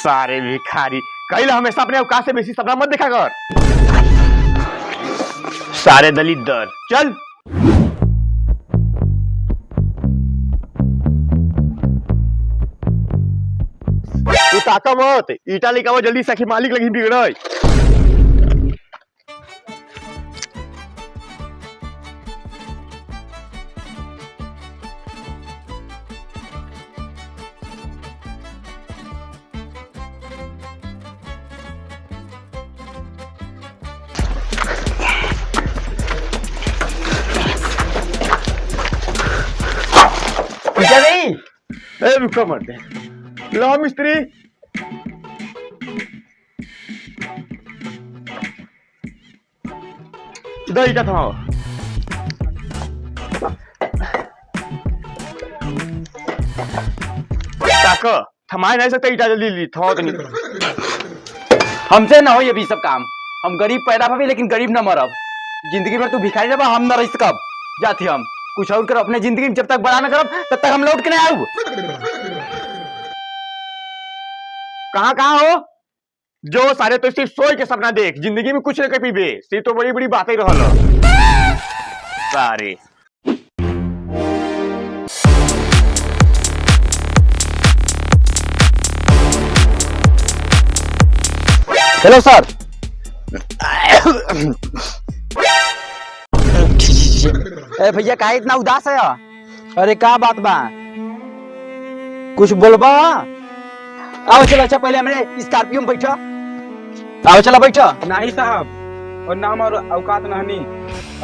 सारे भिखारी कहिला हमेशा अपने औकात से बेसी सपना मत देखा कर। सारे दलित चल। तू ताका मत, ईटा लेके जल्दी सखी मालिक लगी बिगड़। ईटा नहीं ए रुको मत लो मिस्त्री। इधर ईटा थमाओ। ताको थमा नहीं सकते ईटा जल्दी थमाओ तो नहीं। हमसे ना हो ये भी सब काम। हम गरीब पैदा भाभी लेकिन गरीब न मरब। जिंदगी भर तू भिखारी रह हम न रह सकब। जाती हम कुछ और कर अपने जिंदगी में, जब तक बड़ा न करब तब तक हम लौट के नहीं आऊब। कहाँ हो जो सारे तो सिर्फ सोच के सपना देख, जिंदगी में कुछ न कर पीबे। सिर्फ तो बड़ी बड़ी बातें रहल सारे। Hello sir. ए भैया काहे इतना उदास है? अरे का बात बा, कुछ बोलबा? आओ चलो, अच्छा पहले हमने स्कॉर्पियो में बैठा। आओ चलो बैठो। नहीं साहब, और नाम और औकात नहीं।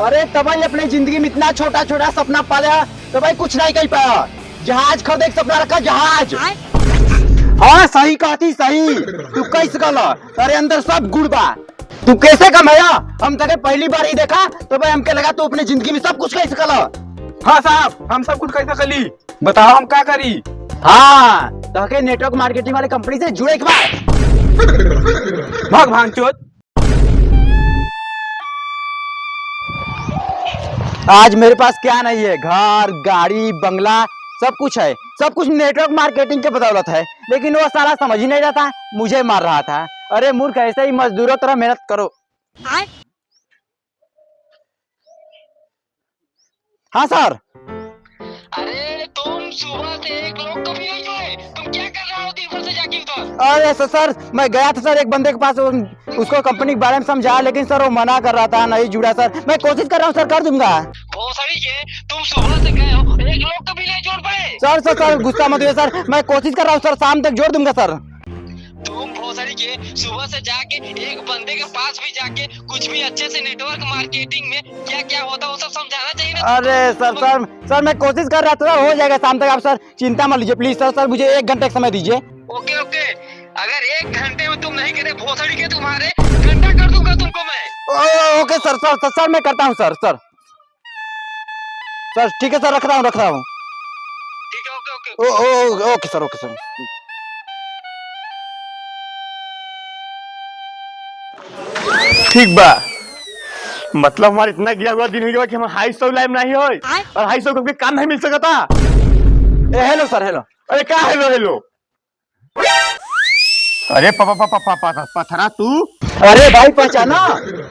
अरे तबाई अपने जिंदगी में इतना छोटा छोटा सपना पाला तो भाई कुछ नहीं कर पाया। जहाज खरीदे के सपना रखा, जहाज। हाँ सही कहती सही। तू कैसे कला? तेरे अंदर सब गुड़ बा। तू कैसे कमाया? हम तेरे पहली बार ही देखा तो भाई हमके लगा तू अपने जिंदगी में सब कुछ कैसे कला। हाँ साहब, हम सब कुछ कैसे कली बताओ, हम क्या करी? हाँ तो के नेटवर्क मार्केटिंग वाले कंपनी से जुड़े के बाद भाग भांचोद। आज मेरे पास क्या नहीं है, घर गाड़ी बंगला सब कुछ है। सब कुछ नेटवर्क मार्केटिंग के बदौलत है। लेकिन वो साला समझ ही नहीं रहा था, मुझे मार रहा था। अरे मूर्ख, ऐसे ही मजदूरों तरह मेहनत करो। हाँ सर। अरे तुम सुबह से एक लोग को भी नहीं जोड़े, तुम क्या कर रहे हो दिन भर से जाके उधर? अरे सर मैं गया था सर एक बंदे के पास, उसको कंपनी के बारे में समझा, लेकिन सर वो मना कर रहा था, नहीं जुड़ा। सर मैं कोशिश कर रहा हूँ सर, कर दूंगा। भोसड़ी के तुम सुबह से गए हो, एक लोग को भी नहीं जोड़ पाए। सर गुस्सा मत होइए सर, मैं कोशिश कर रहा हूँ सर, शाम तक जोड़ दूंगा सर। तुम भोसड़ी के सुबह से जाके एक बंदे के पास भी जाके कुछ भी अच्छे से नेटवर्क मार्केटिंग में क्या क्या होता है वो सब समझाना चाहिए ना। अरे सर मैं कोशिश कर रहा था, हो जाएगा शाम तक। आप सर चिंता मत लीजिए प्लीज। सर मुझे 1 घंटे का समय दीजिए। ओके ओके, अगर 1 घंटे में तुम नहीं करे भोसड़ी के, तुम्हारे घंटा कर दूंगा तुमको मैं। ओके सर मैं करता हूँ सर। ठीक है सर, रख रहा हूँ। ठीक है, ओके ओके सर। ठीक बा, मतलब हमारा इतना गिरा हुआ दिन हो गया कि हम 250 लाइव नहीं हो और 250 को काम नहीं मिल सकता। Hello sir, hello. अरे क्या हेलो? अरे पथरा तू। अरे भाई पहचाना,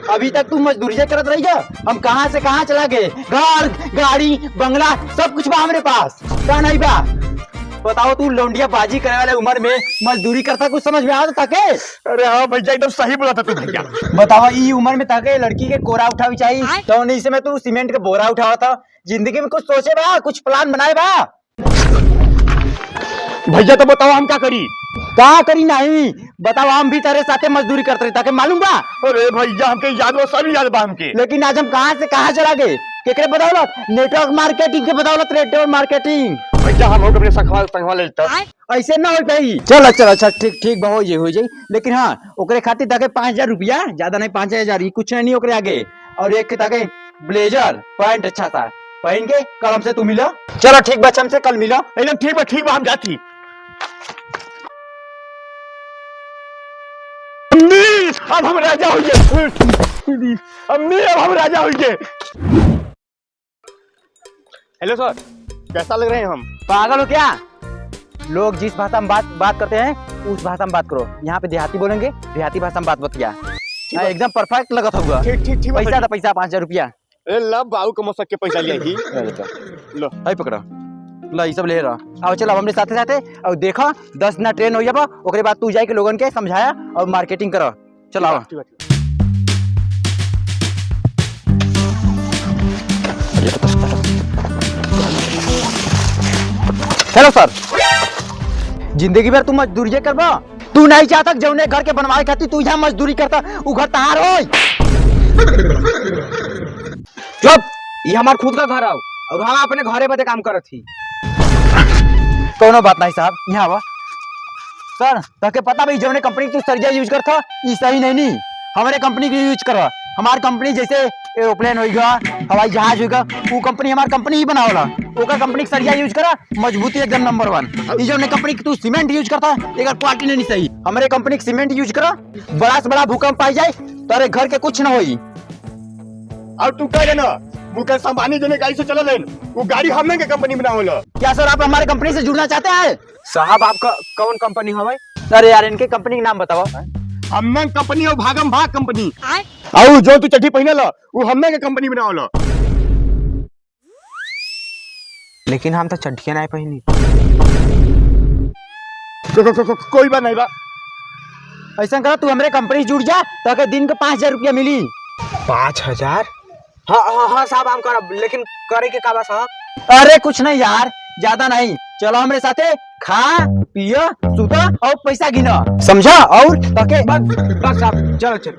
अभी तक तू मजदूरी से करत रही है। हम कहाँ से कहाँ चला गए, घर गाड़ी बंगला सब कुछ बा हमारे पास, क्या नहीं बा? बताओ तू लौंडिया बाजी करने वाले उम्र में मजदूरी करता, कुछ समझ में आता ताके? अरे हाँ भैया, एकदम सही बोला था तू भैया। बताओ ई उम्र में ताके लड़की के कोरा उठावी चाहिए तो नहीं, समय तू सीमेंट के बोरा उठावा था। जिंदगी में कुछ सोचे बा, कुछ प्लान बनाए बा? भैया तो बताओ हम क्या करी? क्या करी नहीं बताओ, हम भी तेरे साथे मजदूरी करते ताके मालूम बा? अरे भैया हमके याद हो, सब याद बा हमके। लेकिन आज हम कहाँ से कहाँ चला गए, केकरे बदौलत? नेटवर्क मार्केटिंग के बदौलत। नेटवर्क मार्केटिंग भैया हम अपने संगवा लेता। ऐसे ना हो पाई। चल अच्छा ठीक हो जाई। लेकिन हाँ ओकरे खातिर ताके 5000 रुपया, ज्यादा नहीं 5000 ही कुछ नहीं ओकरे आगे। और एक ताके ब्लेजर पैंट अच्छा सा पहन के कल हमसे तू मिलो। चलो ठीक बा, हमसे कल मिलो। एकदम ठीक बा हम जाती। अब हम राजा हो गए। अम्मी अब हम राजा हो गए। हेलो सर, कैसा लग रहे हैं हम? पागल हो क्या? लोग जिस भाषा में बात करते हैं उस भाषा में बात करो। यहाँ पे देहाती बोलेंगे, देहाती भाषा में बात बतिया। हाँ, एकदम परफेक्ट लगत होगा। ठीक ठीक ठीक पैसा तो पैसा 5,000 रुपया। ए ला बाबू को मसक के पैसा लिया ही लो है पकड़ा ला ये सब ले रहा। आओ चल हमरे साथे साथे और देखा 10 दिन ट्रेन हो जाबा, ओकरे बाद तू जाके लोगन के समझाया और मार्केटिंग करा। चल आओ। हेलो सर, जिंदगी भर तू मजदूरी करबा? तू नहीं चाहता जौने घर के बनवाए खातिर तू यहाँ मजदूरी करता, उ घर तहार होई। चुप, ये हमार खुद का घर आओ और हम अपने घरे बदे काम करत थी। कोनो बात नहीं साहब, यहाँ आवा। सर तके पता भाई जौने कंपनी तू सरिया यूज करता ई सही नहीं, हमारे कंपनी की यूज कर। हमार कंपनी जैसे एरोप्लेन होगा, हवाई जहाज होगा, वो कंपनी हमार कंपनी ही बनावला। ओकर कंपनी सरिया यूज करा, मजबूती एकदम नंबर 1। ई जौने कंपनी तू सीमेंट यूज करता एकर क्वालिटी नहीं सही। हमारे कंपनी सीमेंट यूज करा, बड़ा से बड़ा भूकंप पाई जाए तारे घर के कुछ न होई। और तू कह ना मुकेश अंबानी जो ने गाड़ी से चला लेन वो गाड़ी हमें के कंपनी बनावला। क्या सर आप हमारे कंपनी से जुड़ना चाहते हैं? साहब आपका कौन कंपनी हवे? अरे यार इनके कंपनी का नाम बताओ। हमने कंपनी और भागम भाग कंपनी और जो तू चड्डी पहने ला वो हमने के कंपनी बनावला। लेकिन हम तो चड्डियां नहीं पहनी। कोई बात नहीं बा। ऐसा करो तू हमारे कंपनी जुड़ जा ताकि दिन के 5,000 रुपया मिली। 5,000? हाँ साहब हम करब, लेकिन करे के का बा साहब? अरे कुछ नहीं यार, ज्यादा नहीं। चलो हमारे साथे खा पिया सुता और पैसा गिना, समझा? और ताकि बस साहब चलो चलो।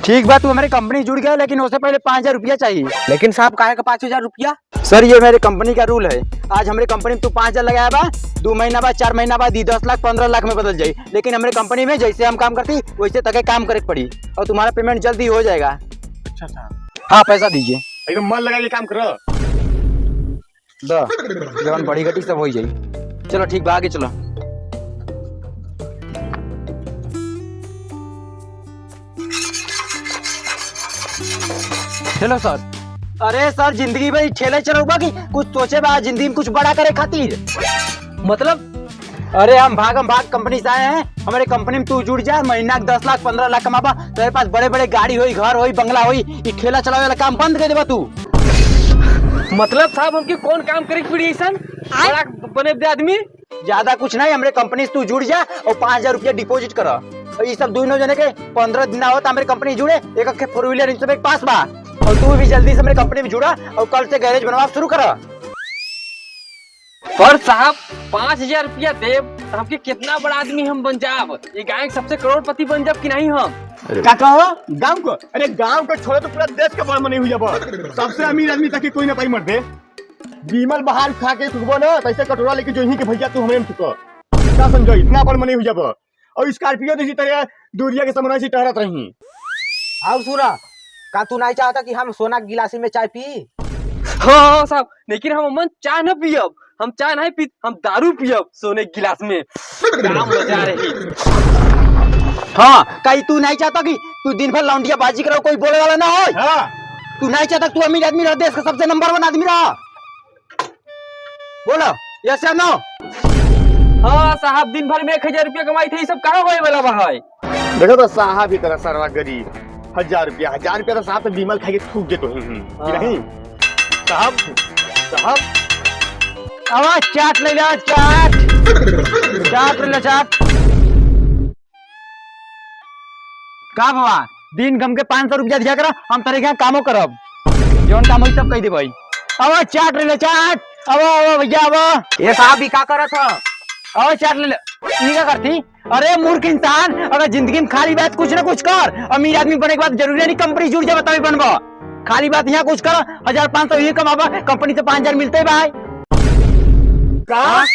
ठीक बात, तू हमारी कंपनी जुड़ गया लेकिन उससे पहले 5,000 रुपया चाहिए। लेकिन साहब काहे का 5,000 रुपया? सर ये मेरे कंपनी का रूल है। आज हमारी कंपनी में तू 5,000 लगाया बा, 2 महीना बाद 4 महीना बाद 10 लाख 15 लाख में बदल जाये। लेकिन हमारे कंपनी में जैसे हम काम करती वैसे तक काम करे पड़ी और तुम्हारा पेमेंट जल्दी हो जाएगा। अच्छा हाँ पैसा दीजिए, एकदम मन लगा के काम करो। जवान बड़ी घटी सब हो जाये। चलो ठीक बा, आगे चलो। Hello sir. अरे सर जिंदगी भर ठेले चलोगा कि कुछ सोचे बा जिंदगी में कुछ बड़ा करे खातिर? मतलब अरे हम भाग कंपनी से आए हैं। हमारे कंपनी में तू जुड़ जा, महीना 10 लाख 15 लाख कमाबा, तेरे पास बड़े बड़े गाड़ी होई, घर होई, बंगला होई, ये ठेला चलावे वाला काम बंद कर देबा तू। मतलब साहब हमके कौन काम करे पड़ी ऐसा बड़ा बने दे आदमी? ज्यादा कुछ नहीं, हमारे कंपनी से तू जुड़ जा और 5,000 रुपया डिपॉजिट करा। ये सब दोनों जने के 15 दिन होता हमारे कंपनी जुड़े। एक 4 व्हीलर इन सब एक पास बा और तू भी जल्दी से हमारे कंपनी में जुड़ा और कल से गैरेज बनवा शुरू करा। पर साहब 5,000 रुपया देव तो हमके कितना बड़ा आदमी हम बन जाब? ये गाँव के सबसे करोड़पति बन जाब कि नहीं हम? क्या कहो गांव को? अरे गांव को छोड़ो तो पूरा देश का बड़ा मनी हुई जाबो। सबसे अमीर आदमी तक कोई ना पाई मर दे। बीमल बहार खा के थुकबो ना तैसे कटोरा लेके जो यहीं के भैया तू हमरे में थुको। क्या समझो इतना बड़ा मनी हुई जाबो। और स्कॉर्पियो इसी तरह दूरिया के समन्वय से टहरत रही। आओ सूरा, का तू नहीं चाहता कि हम सोना के गिलासी में चाय पी? हाँ साहब, लेकिन हम अमन चाय न पियब, हम चाय नहीं पी, हम दारू पियब सोने के गिलास में। क्या मजा रही। हाँ कहीं तू नहीं चाहता कि तू दिन भर लौंडिया बाजी करो, कोई बोले वाला ना हो? हाँ तू नहीं चाहता तू अमीर आदमी रह, देश का सबसे नंबर 1 आदमी रहा? बोलो यस या नो? हाँ साहब, दिन भर में 1,000 रुपया कमाई थे, सब कहाँ होए वाला भाई? देखो तो साहब भी तरह सरवा गरीब 1,000 रुपया तो साहब तो बीमल खा के थूक देते नहीं साहब। साहब आवाज चाट ले लो, चाट ले लो, चाट। का बाबा दिन गम के 500 रुपया दिया करो, हम तेरे यहाँ कामो करब, जौन काम होई सब कह दे भाई। आवाज चाट ले लो, चाट। आओ भैया आओ। ये साहब भी का करत ह? आओ चाट ले लो। ये क्या करती? अरे मूर्ख इंसान, अगर जिंदगी में खाली बात कुछ ना कुछ कर। अमीर आदमी बने के बाद जरूरी नहीं कंपनी जुड़ जाए तभी बनबा। खाली बात यहाँ कुछ करो, 1,500 ये कमाबा, कंपनी से 5,000 मिलते भाई। का